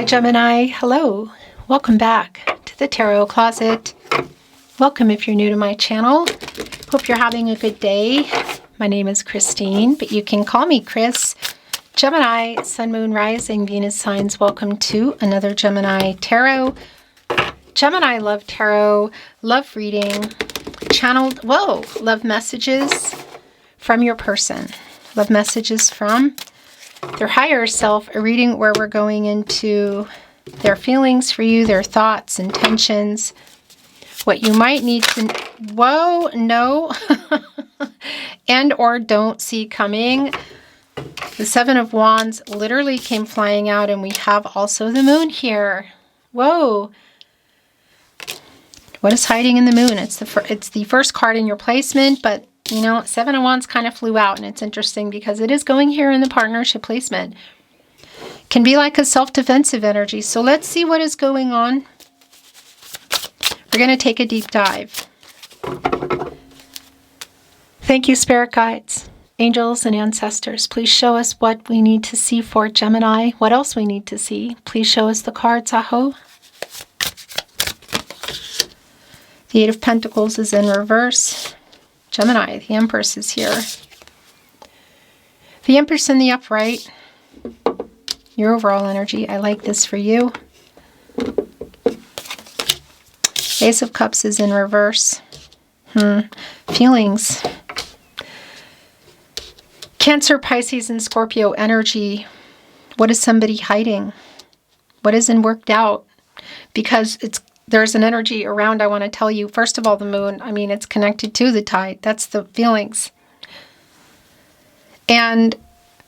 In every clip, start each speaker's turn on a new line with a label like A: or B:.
A: Gemini, hello. Welcome back to the Tarot Closet. Welcome if you're new to my channel. Hope you're having a good day. My name is Christine, but you can call me Chris. Gemini, Sun, Moon, Rising, Venus signs. Welcome to another Gemini Tarot. Gemini Love Tarot, love reading, channeled, love messages from your person. Love messages from their higher self, a reading where we're going into their feelings for you, their thoughts, intentions, what you might need to, and or don't see coming. The Seven of Wands literally came flying out, and we have also the Moon here. Whoa. What is hiding in the Moon? It's the first card in your placement, but you know, Seven of Wands kind of flew out, and it's interesting because it is going here in the partnership placement. Can be like a self-defensive energy. So let's see what is going on. We're going to take a deep dive. Thank you, spirit guides, angels, and ancestors. Please show us what we need to see for Gemini. What else we need to see? Please show us the cards, Aho. The Eight of Pentacles is in reverse. Gemini, the Empress is here. The Empress in the upright. Your overall energy. I like this for you. Ace of Cups is in reverse. Feelings. Cancer, Pisces, and Scorpio energy. What is somebody hiding? What isn't worked out? Because there's an energy around, I want to tell you. First of all, the Moon, I mean, it's connected to the tide. That's the feelings. And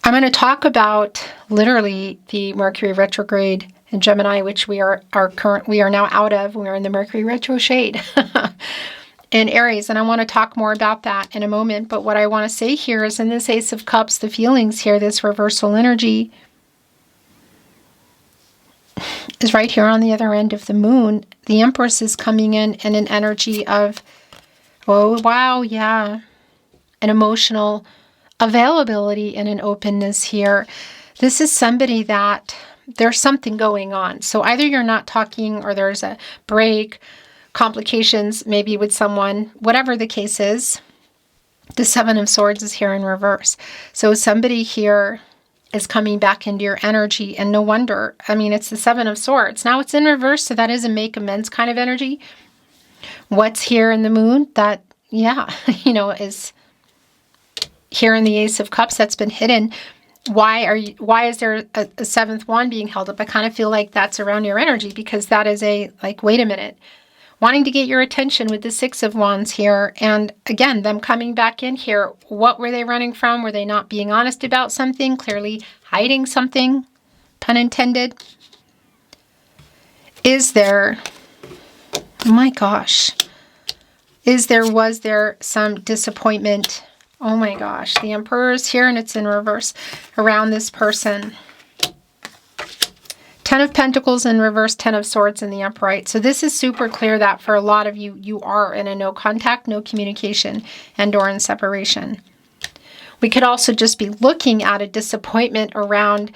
A: I'm going to talk about literally the Mercury retrograde in Gemini, which we are now out of. We're in the Mercury retro shade in Aries. And I want to talk more about that in a moment. But what I want to say here is in this Ace of Cups, the feelings here, this reversal energy is right here on the other end of the Moon. The Empress is coming in an energy of, an emotional availability and an openness here. This is somebody that there's something going on. So either you're not talking or there's a break, complications maybe with someone, whatever the case is. The Seven of Swords is here in reverse. So somebody here is coming back into your energy, and no wonder. I mean, it's the Seven of Swords. Now it's in reverse, so that is a make amends kind of energy. What's here in the Moon that, is here in the Ace of Cups that's been hidden. Why is there a seventh wand being held up? I kind of feel like that's around your energy, because that is wait a minute. Wanting to get your attention with the Six of Wands here. And again, them coming back in here. What were they running from? Were they not being honest about something? Clearly hiding something, pun intended. Was there some disappointment? Oh my gosh, the Emperor is here and it's in reverse around this person. Ten of Pentacles in reverse, Ten of Swords in the upright. So this is super clear that for a lot of you, you are in a no contact, no communication, and or in separation. We could also just be looking at a disappointment around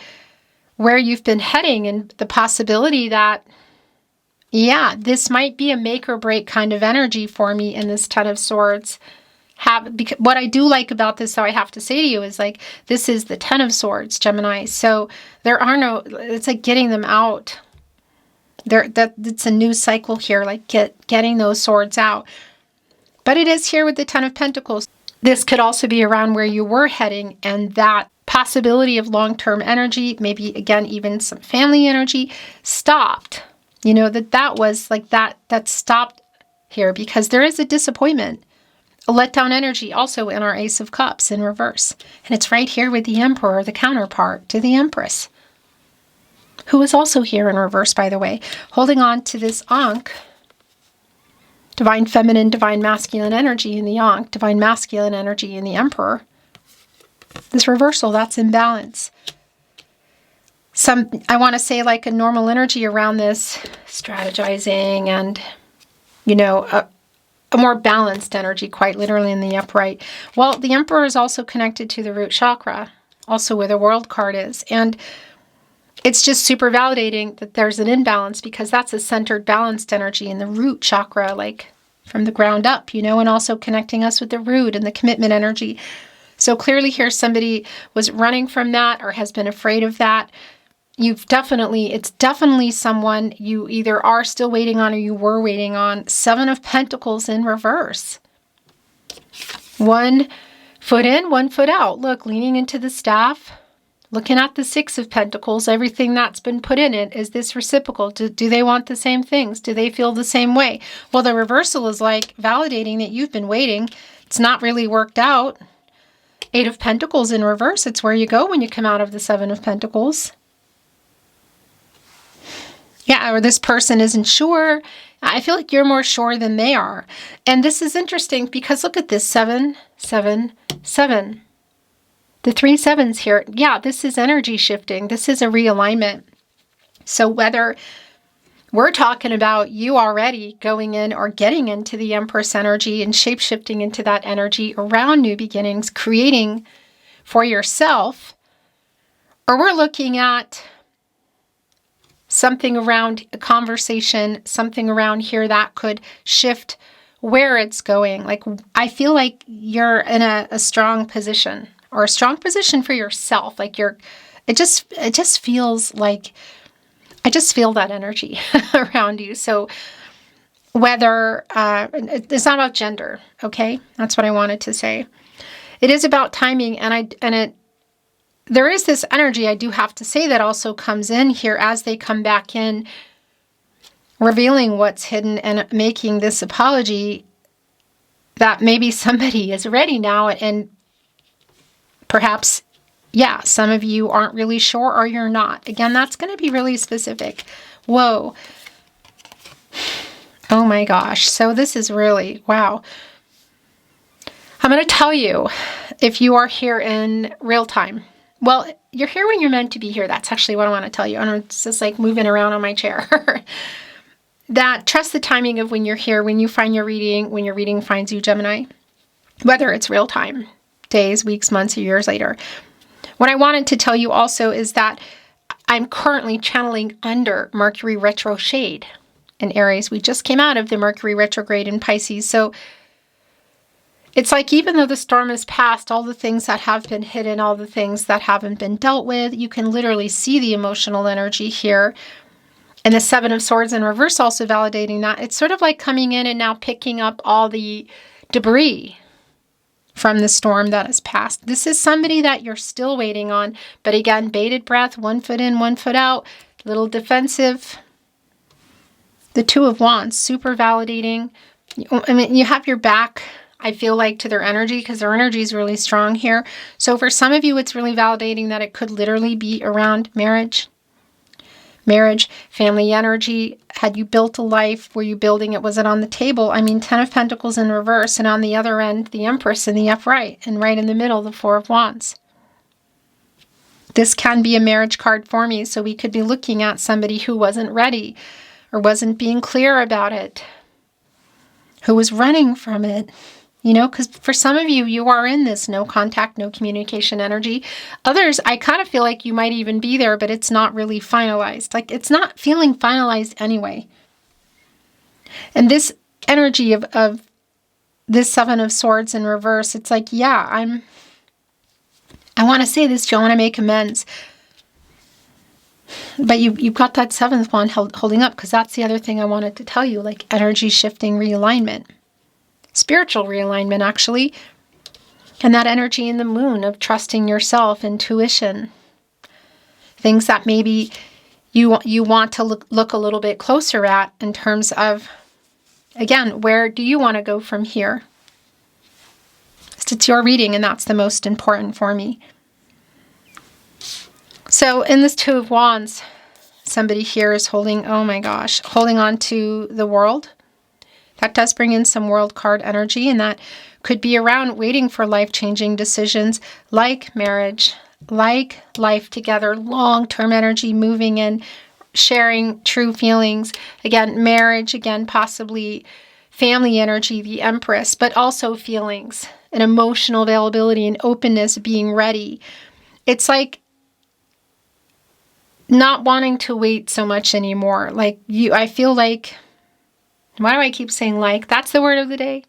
A: where you've been heading and the possibility that, this might be a make or break kind of energy for me in this Ten of Swords. What I do like about this, though, I have to say to you, is this is the Ten of Swords, Gemini. So there are it's like getting them out. It's a new cycle here, getting those swords out. But it is here with the Ten of Pentacles. This could also be around where you were heading, and that possibility of long-term energy, maybe again, even some family energy, stopped. That was that stopped here because there is a disappointment. A letdown energy also in our Ace of Cups in reverse. And it's right here with the Emperor, the counterpart to the Empress, who is also here in reverse, by the way, holding on to this Ankh, divine feminine, divine masculine energy in the Ankh, divine masculine energy in the Emperor. This reversal, that's imbalance. I want to say a normal energy around this, strategizing and, a more balanced energy, quite literally in the upright. Well, the Emperor is also connected to the root chakra, also where the World card is. And it's just super validating that there's an imbalance, because that's a centered, balanced energy in the root chakra, like from the ground up, you know, and also connecting us with the root and the commitment energy. So clearly here somebody was running from that or has been afraid of that. It's definitely someone you either are still waiting on or you were waiting on. 7 of Pentacles in reverse. 1 foot in, 1 foot out. Look, leaning into the staff, looking at the 6 of Pentacles, everything that's been put in it. Is this reciprocal? Do they want the same things? Do they feel the same way? Well, the reversal is like validating that you've been waiting. It's not really worked out. 8 of Pentacles in reverse. It's where you go when you come out of the 7 of Pentacles. Yeah, or this person isn't sure. I feel like you're more sure than they are. And this is interesting because look at this, 7, 7, 7. The 3 sevens here. Yeah, this is energy shifting. This is a realignment. So whether we're talking about you already going in or getting into the Empress energy and shape-shifting into that energy around new beginnings, creating for yourself, or we're looking at something around a conversation, something around here that could shift where it's going. Like, I feel like you're in a strong position, or a strong position for yourself. Like it just feels like, I just feel that energy around you. So whether, it's not about gender, okay? That's what I wanted to say. It is about timing, there is this energy, I do have to say, that also comes in here as they come back in, revealing what's hidden and making this apology, that maybe somebody is ready now, and perhaps, yeah, some of you aren't really sure or you're not. Again, that's going to be really specific. Whoa. Oh my gosh. So this is really, wow. I'm going to tell you, if you are here in real time, well, you're here when you're meant to be here. That's actually what I want to tell you. I'm just like moving around on my chair. That trust the timing of when you're here, when you find your reading, when your reading finds you, Gemini, whether it's real time, days, weeks, months, or years later. What I wanted to tell you also is that I'm currently channeling under Mercury retrograde in Aries. We just came out of the Mercury retrograde in Pisces. So it's like, even though the storm is past, all the things that have been hidden, all the things that haven't been dealt with, you can literally see the emotional energy here. And the 7 of Swords in reverse also validating that. It's sort of like coming in and now picking up all the debris from the storm that has passed. This is somebody that you're still waiting on. But again, bated breath, 1 foot in, 1 foot out, a little defensive. The 2 of Wands, super validating. I mean, you have your back, I feel like, to their energy, because their energy is really strong here. So for some of you, it's really validating that it could literally be around marriage. Marriage, family energy. Had you built a life? Were you building it? Was it on the table? I mean, 10 of Pentacles in reverse, and on the other end, the Empress in the upright, and right in the middle, the 4 of Wands. This can be a marriage card for me, so we could be looking at somebody who wasn't ready or wasn't being clear about it, who was running from it. You know, because for some of you, you are in this no contact, no communication energy. Others, I kind of feel like you might even be there, but it's not really finalized. Like, it's not feeling finalized anyway. And this energy of this 7 of Swords in reverse, it's like, yeah, I want to say this, Joe, I want to make amends. But you've got that 7th one holding up, because that's the other thing I wanted to tell you, like energy shifting realignment. Spiritual realignment, actually. And that energy in the Moon of trusting yourself, intuition. Things that maybe you want to look a little bit closer at in terms of, again, where do you want to go from here? It's your reading, and that's the most important for me. So in this 2 of Wands, somebody here is holding, oh my gosh, holding on to the World. That does bring in some World card energy, and that could be around waiting for life-changing decisions like marriage, like life together, long-term energy, moving in, sharing true feelings. Again, marriage, again, possibly family energy, the Empress, but also feelings and emotional availability and openness, being ready. It's like not wanting to wait so much anymore. Like I feel like, why do I keep saying like? That's the word of the day.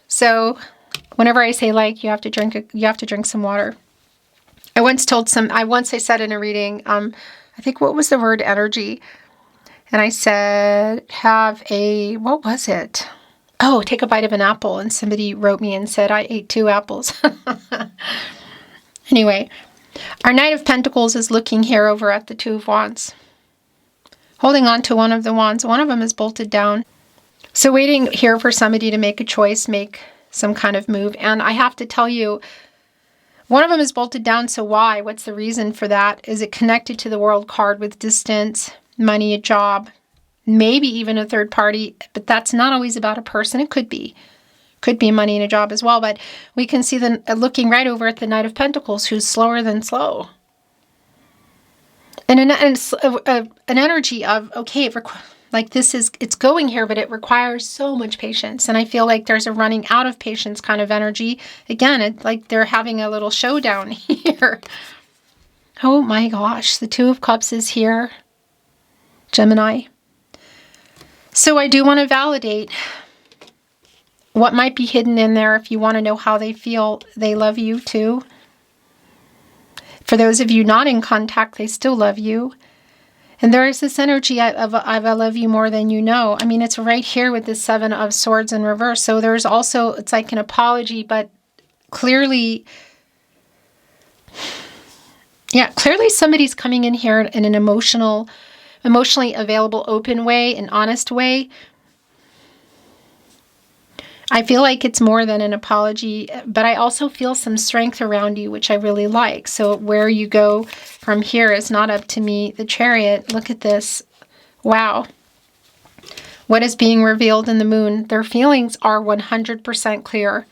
A: So whenever I say like, you have to drink some water. I said in a reading, I think, what was the word energy? And I said, what was it? Oh, take a bite of an apple. And somebody wrote me and said, I ate 2 apples. Anyway, our Knight of Pentacles is looking here over at the 2 of Wands, holding on to one of the wands. One of them is bolted down. So waiting here for somebody to make a choice, make some kind of move. And I have to tell you, one of them is bolted down. So why? What's the reason for that? Is it connected to the World card with distance, money, a job, maybe even a third party? But that's not always about a person. It could be. Could be money and a job as well. But we can see them looking right over at the Knight of Pentacles, who's slower than slow. And an energy of, okay, it's going here, but it requires so much patience. And I feel like there's a running out of patience kind of energy. Again, it's like they're having a little showdown here. Oh my gosh, the 2 of Cups is here. Gemini. So I do want to validate what might be hidden in there. If you want to know how they feel, they love you too. For those of you not in contact, they still love you. And there is this energy of I love you more than you know. I mean, it's right here with the 7 of Swords in reverse. So there's also, it's like an apology, but clearly, clearly somebody's coming in here in an emotionally available, open way, an honest way. I feel like it's more than an apology, but I also feel some strength around you, which I really like. So where you go from here is not up to me. The Chariot, look at this. Wow. What is being revealed in the Moon? Their feelings are 100% clear.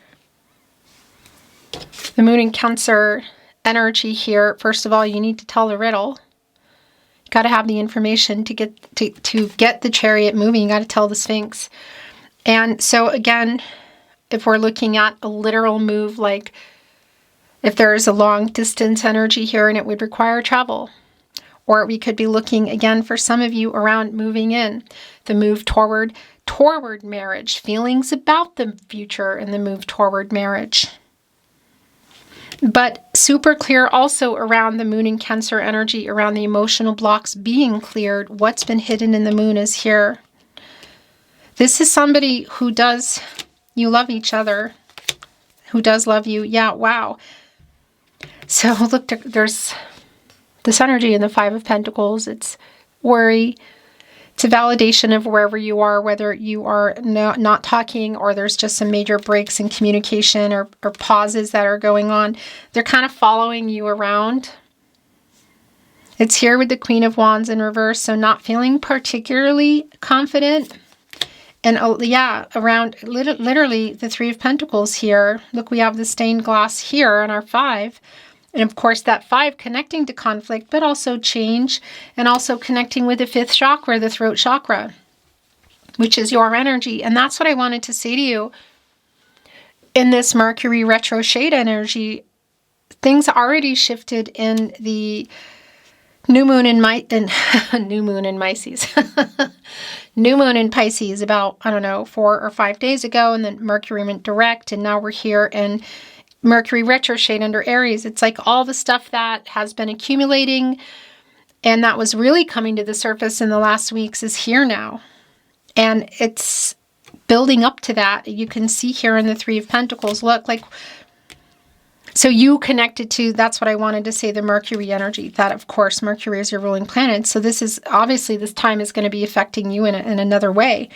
A: The Moon in Cancer energy here. First of all, you need to tell the riddle. You got to have the information to get the Chariot moving. You got to tell the Sphinx. And so again, if we're looking at a literal move, like if there's a long distance energy here and it would require travel, or we could be looking again for some of you around moving in, the move toward marriage, feelings about the future and the move toward marriage. But super clear also around the Moon in Cancer energy, around the emotional blocks being cleared. What's been hidden in the Moon is here. This is somebody you love each other, who does love you. Yeah, wow. So look, there's this energy in the 5 of Pentacles. It's worry. It's a validation of wherever you are, whether you are not talking or there's just some major breaks in communication or pauses that are going on. They're kind of following you around. It's here with the Queen of Wands in reverse, so not feeling particularly confident. And around literally the 3 of Pentacles here. Look, we have the stained glass here on our 5. And of course that 5 connecting to conflict, but also change, and also connecting with the 5th chakra, the throat chakra, which is your energy. And that's what I wanted to say to you. In this Mercury retrograde energy, things already shifted in the new moon in New moon in Pisces about, 4 or 5 days ago, and then Mercury went direct, and now we're here in Mercury retrograde under Aries. It's like all the stuff that has been accumulating and that was really coming to the surface in the last weeks is here now. And it's building up to that. You can see here in the 3 of Pentacles, look, like, so you connected to, that's what I wanted to say, the Mercury energy. That, of course, Mercury is your ruling planet. So this is, obviously, this time is going to be affecting you in another way.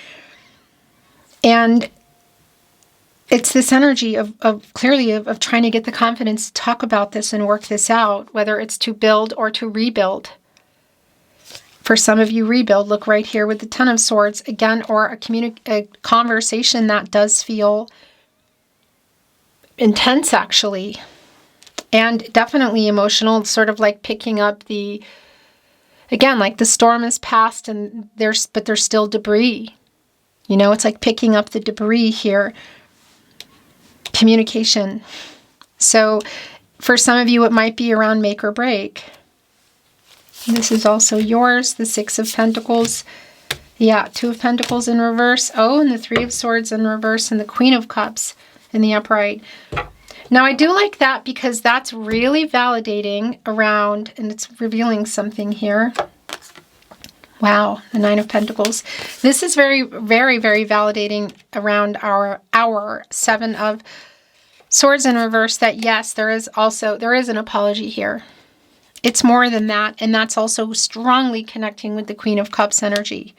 A: And it's this energy of trying to get the confidence to talk about this and work this out, whether it's to build or to rebuild. For some of you, rebuild. Look right here with the 10 of Swords, again, or a conversation that does feel intense, actually, and definitely emotional, sort of like picking up again, like the storm is past and there's still debris. It's like picking up the debris here. Communication. So for some of you, it might be around make or break. This is also yours, the Six of Pentacles. Yeah, Two of Pentacles in reverse. Oh, and the Three of Swords in reverse, and the Queen of Cups in the upright. Now, I do like that because that's really validating around, and it's revealing something here. Wow, the Nine of Pentacles. This is very, very, very validating around our Seven of Swords in reverse, that yes, there is an apology here. It's more than that, and that's also strongly connecting with the Queen of Cups energy.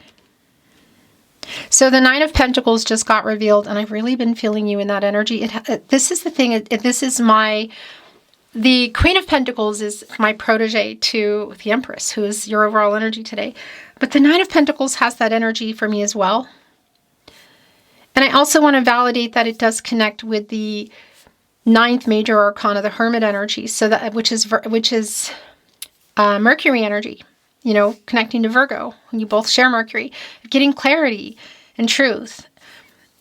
A: So the Nine of Pentacles just got revealed, and I've really been feeling you in that energy. This is the thing. The Queen of Pentacles is my protege to the Empress, who is your overall energy today. But the Nine of Pentacles has that energy for me as well. And I also want to validate that it does connect with the ninth major arcana, the Hermit energy, so that which is Mercury energy. You know, connecting to Virgo, when you both share Mercury, getting clarity and truth.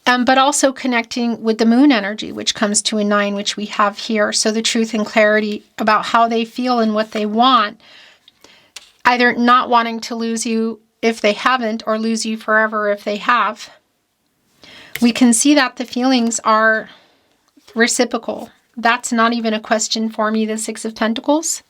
A: But also connecting with the Moon energy, which comes to a 9, which we have here. So the truth and clarity about how they feel and what they want. Either not wanting to lose you if they haven't, or lose you forever if they have. We can see that the feelings are reciprocal. That's not even a question for me, the Six of Pentacles.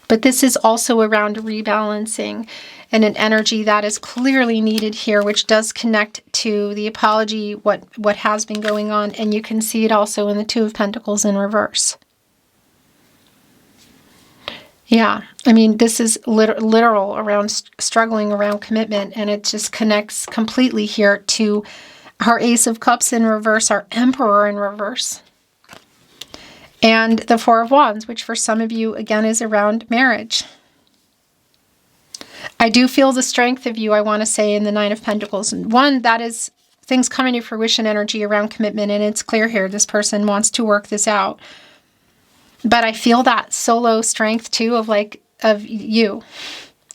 A: But this is also around rebalancing and an energy that is clearly needed here, which does connect to the apology, what has been going on. And you can see it also in the Two of Pentacles in reverse. Yeah, I mean, this is literal around struggling around commitment, and it just connects completely here to our Ace of Cups in reverse, our Emperor in reverse. And the Four of Wands, which for some of you, again, is around marriage. I do feel the strength of you, I want to say, in the Nine of Pentacles. And one, that is things coming to fruition energy around commitment. And it's clear here, this person wants to work this out. But I feel that solo strength, too, of you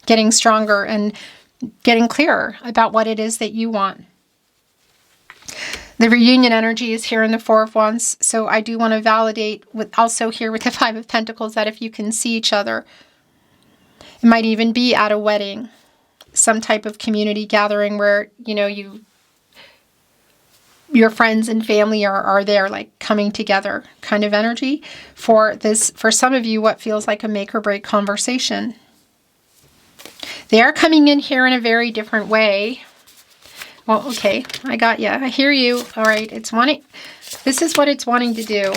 A: getting stronger and getting clearer about what it is that you want. The reunion energy is here in the Four of Wands, so I do want to validate also here with the Five of Pentacles that if you can see each other, it might even be at a wedding, some type of community gathering where, you know, your friends and family are there, like coming together kind of energy for this, for some of you, what feels like a make or break conversation. They are coming in here in a very different way. Well, okay, I got you. I hear you. All right, this is what it's wanting to do.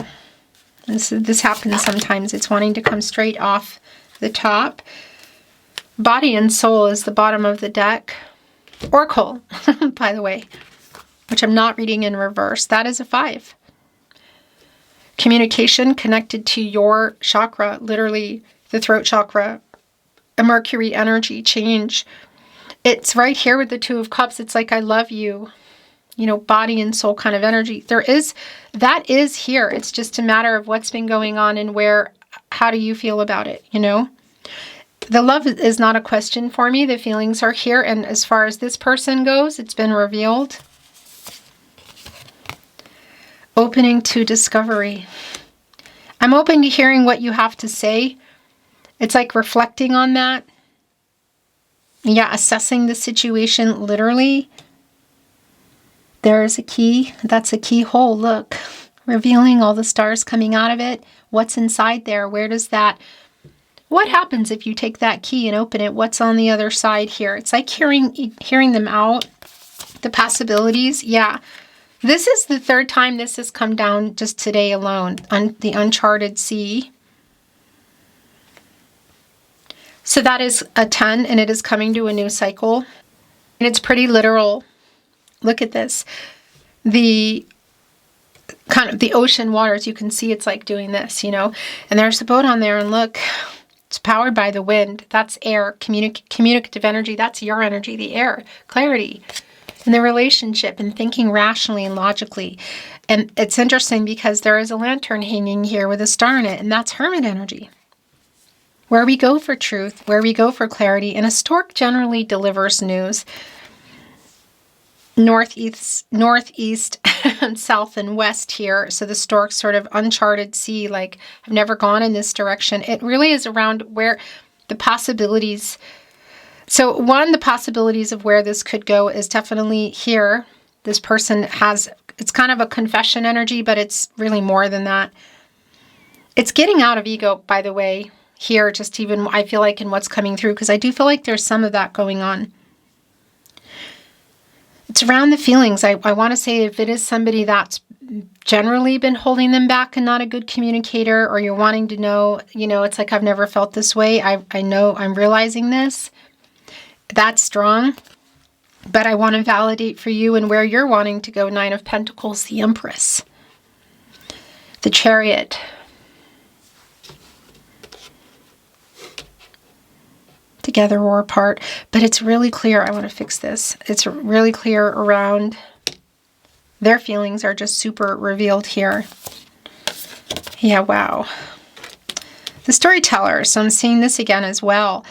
A: This happens sometimes. It's wanting to come straight off the top. Body and Soul is the bottom of the deck. Oracle, by the way, which I'm not reading in reverse. That is a 5. Communication connected to your chakra, literally the throat chakra, a Mercury energy change. It's right here with the Two of Cups. It's like, I love you, you know, body and soul kind of energy. That is here. It's just a matter of what's been going on and how do you feel about it, you know? The love is not a question for me. The feelings are here. And as far as this person goes, it's been revealed. Opening to discovery. I'm open to hearing what you have to say. It's like reflecting on that. Yeah, assessing the situation literally. There's a key. That's a keyhole. Look, revealing all the stars coming out of it. What's inside there? What happens if you take that key and open it? What's on the other side here? It's like hearing them out. The possibilities. Yeah. This is the third time this has come down just today alone on the uncharted sea. So that is a 10, and it is coming to a new cycle. And it's pretty literal. Look at this. The kind of the ocean waters, you can see it's like doing this, you know. And there's a boat on there, and look, it's powered by the wind. That's air, communicative energy. That's your energy, the air, clarity. And the relationship and thinking rationally and logically. And it's interesting because there is a lantern hanging here with a star in it, and that's Hermit energy. Where we go for truth, where we go for clarity, and a stork generally delivers news. Northeast, and south and west here. So the stork's sort of uncharted sea, like, I've never gone in this direction. It really is around where the possibilities. So one, the possibilities of where this could go is definitely here. This person has, it's kind of a confession energy, but it's really more than that. It's getting out of ego, by the way, here, just even, I feel like, in what's coming through, because I do feel like there's some of that going on. It's around the feelings. I want to say if it is somebody that's generally been holding them back and not a good communicator, or you're wanting to know, it's like, I've never felt this way. I know I'm realizing this. That's strong. But I want to validate for you and where you're wanting to go. 9 of Pentacles, the Empress, the Chariot, together or apart. But it's really clear. I want to fix this. It's really clear around their feelings are just super revealed here. Yeah, wow. The Storyteller. So I'm seeing this again as well.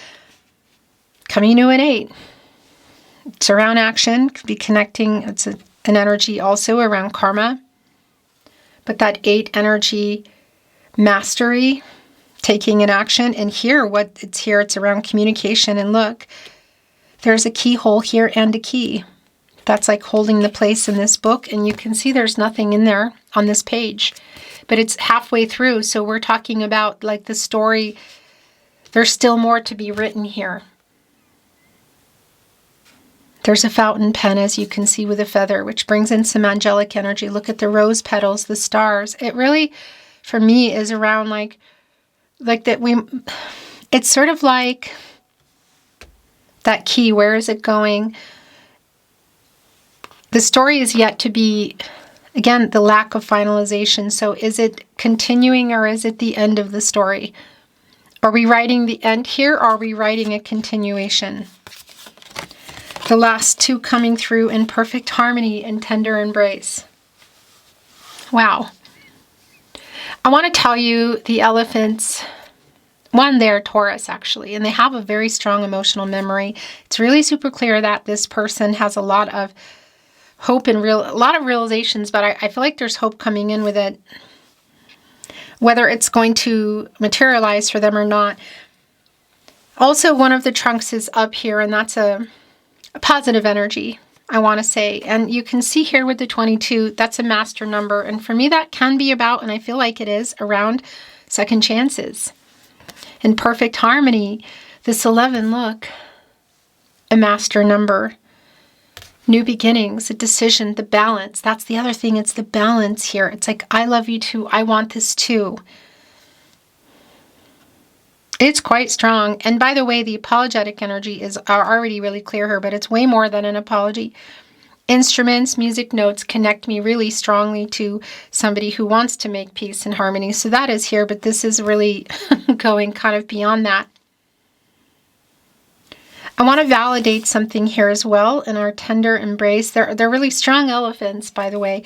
A: Coming to an 8. It's around action. Could be connecting. It's an energy also around karma. But that 8 energy, mastery, taking an action. And here, it's around communication. And look, there's a keyhole here and a key. That's like holding the place in this book. And you can see there's nothing in there on this page. But it's halfway through. So we're talking about like the story. There's still more to be written here. There's a fountain pen, as you can see, with a feather, which brings in some angelic energy. Look at the rose petals, the stars. It really, for me, is around like that it's sort of like that key. Where is it going? The story is yet to be, again, the lack of finalization. So is it continuing or is it the end of the story? Are we writing the end here or are we writing a continuation? The last 2 coming through in perfect harmony and tender embrace. Wow. I want to tell you the elephants, one, they're Taurus actually, and they have a very strong emotional memory. It's really super clear that this person has a lot of hope and a lot of realizations, but I feel like there's hope coming in with it. Whether it's going to materialize for them or not. Also, one of the trunks is up here, and that's a positive energy, I want to say. And you can see here with the 22, that's a master number. And for me, that can be about, and I feel like it is, around second chances. In perfect harmony, this 11, look, a master number. New beginnings, a decision, the balance. That's the other thing. It's the balance here. It's like, I love you too. I want this too. It's quite strong. And by the way, the apologetic energy is already really clear here, but it's way more than an apology. Instruments, music notes connect me really strongly to somebody who wants to make peace and harmony. So that is here, but this is really going kind of beyond that. I want to validate something here as well in our tender embrace. They're really strong elephants, by the way,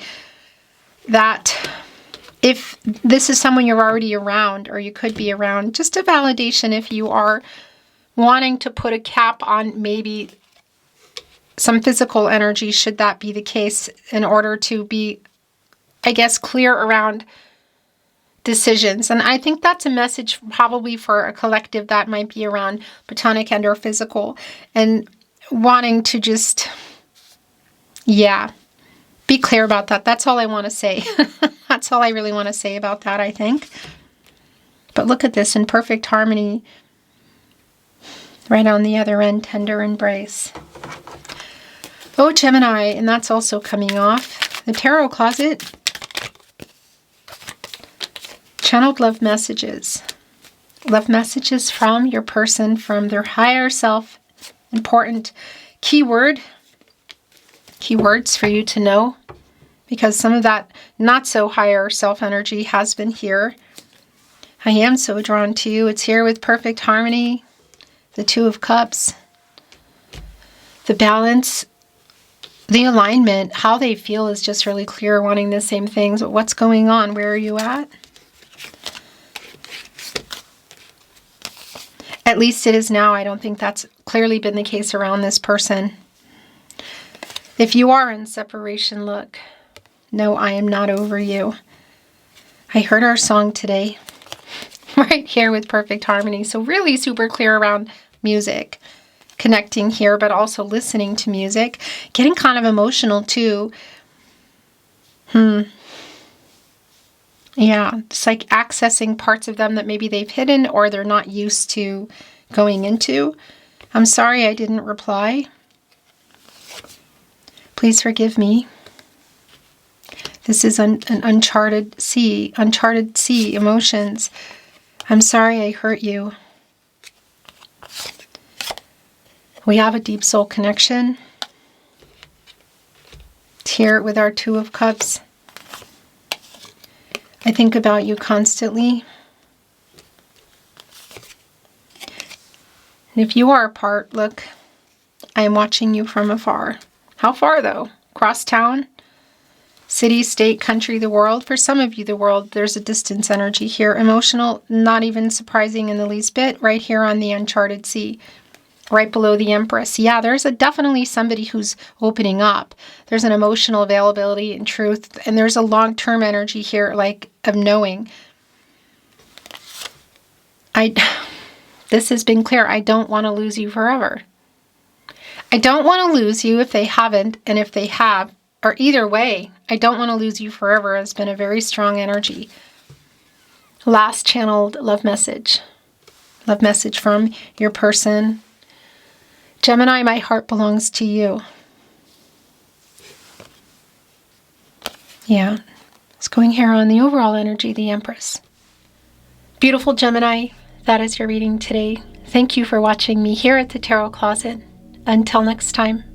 A: that if this is someone you're already around, or you could be around, just a validation if you are wanting to put a cap on maybe some physical energy, should that be the case, in order to be, I guess, clear around decisions. And I think that's a message probably for a collective that might be around platonic and or physical, and wanting to just, yeah, be clear about that. That's all I want to say. That's all I really want to say about that, I think. But look at this, in perfect harmony. Right on the other end, tender embrace. Oh, Gemini, and that's also coming off. The tarot closet. Channeled love messages. Love messages from your person, from their higher self. Important keywords for you to know, because some of that not so higher self energy has been here. I am so drawn to you. It's here with perfect harmony. The 2 of Cups. The balance. The alignment. How they feel is just really clear, wanting the same things. But what's going on? Where are you at? At least it is now. I don't think that's clearly been the case around this person. If you are in separation, look. No, I am not over you. I heard our song today. right here with perfect harmony. So really super clear around music, connecting here, but also listening to music, getting kind of emotional too. Yeah, it's like accessing parts of them that maybe they've hidden or they're not used to going into. I'm sorry I didn't reply. Please forgive me. This is an uncharted sea emotions. I'm sorry I hurt you. We have a deep soul connection. Here with our Two of Cups. I think about you constantly. And if you are apart, look, I am watching you from afar. How far though? Across town? City, state, country, the world? For some of you, the world, there's a distance energy here. Emotional, not even surprising in the least bit, right here on the uncharted sea. Right below the Empress. Yeah, there's definitely somebody who's opening up. There's an emotional availability and truth. And there's a long-term energy here, like, of knowing. This has been clear. I don't want to lose you forever. I don't want to lose you if they haven't, and if they have, or either way, I don't want to lose you forever has been a very strong energy. Last channeled love message. Love message from your person. Gemini, my heart belongs to you. Yeah, it's going here on the overall energy, the Empress. Beautiful Gemini, that is your reading today. Thank you for watching me here at the Tarot Closet. Until next time.